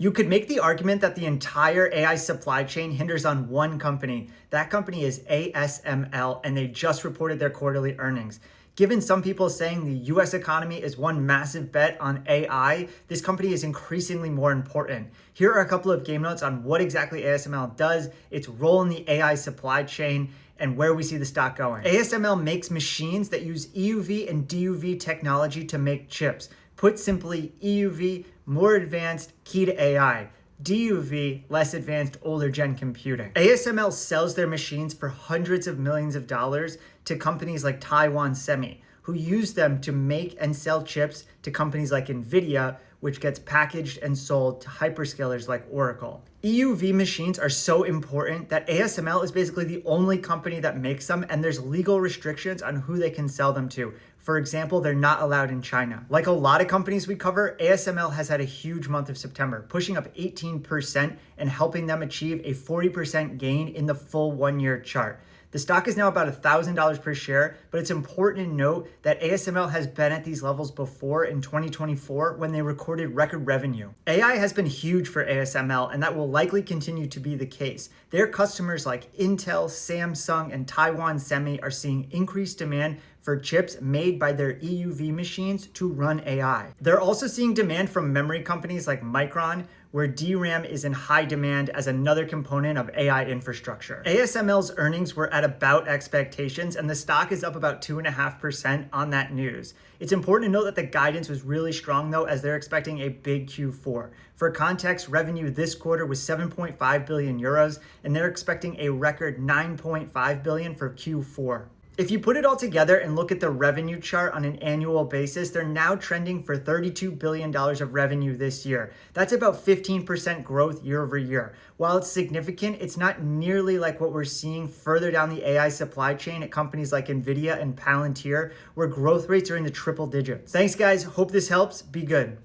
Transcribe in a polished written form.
You could make the argument that the entire AI supply chain hinders on one company. That company is ASML, and they just reported their quarterly earnings. Given some people saying the US economy is one massive bet on AI, this company is increasingly more important. Here are a couple of game notes on what exactly ASML does, its role in the AI supply chain, and where we see the stock going. ASML makes machines that use EUV and DUV technology to make chips. Put simply, EUV, more advanced, key to AI. DUV, less advanced, older gen computing. ASML sells their machines for hundreds of millions of dollars to companies like Taiwan Semi, who use them to make and sell chips to companies like NVIDIA, which gets packaged and sold to hyperscalers like Oracle. EUV machines are so important that ASML is basically the only company that makes them, and there's legal restrictions on who they can sell them to. For example, they're not allowed in China. Like a lot of companies we cover, ASML has had a huge month of September, pushing up 18% and helping them achieve a 40% gain in the full 1 year chart. The stock is now about $1,000 per share, but it's important to note that ASML has been at these levels before in 2024 when they recorded record revenue. AI has been huge for ASML, and that will likely continue to be the case. Their customers like Intel, Samsung, and Taiwan Semi are seeing increased demand for chips made by their EUV machines to run AI. They're also seeing demand from memory companies like Micron, where DRAM is in high demand as another component of AI infrastructure. ASML's earnings were at about expectations, and the stock is up about 2.5% on that news. It's important to note that the guidance was really strong though, as they're expecting a big Q4. For context, revenue this quarter was 7.5 billion euros, and they're expecting a record 9.5 billion for Q4. If you put it all together and look at the revenue chart on an annual basis, they're now trending for $32 billion of revenue this year. That's about 15% growth year over year. While it's significant, it's not nearly like what we're seeing further down the AI supply chain at companies like NVIDIA and Palantir, where growth rates are in the triple digits. Thanks guys, hope this helps, be good.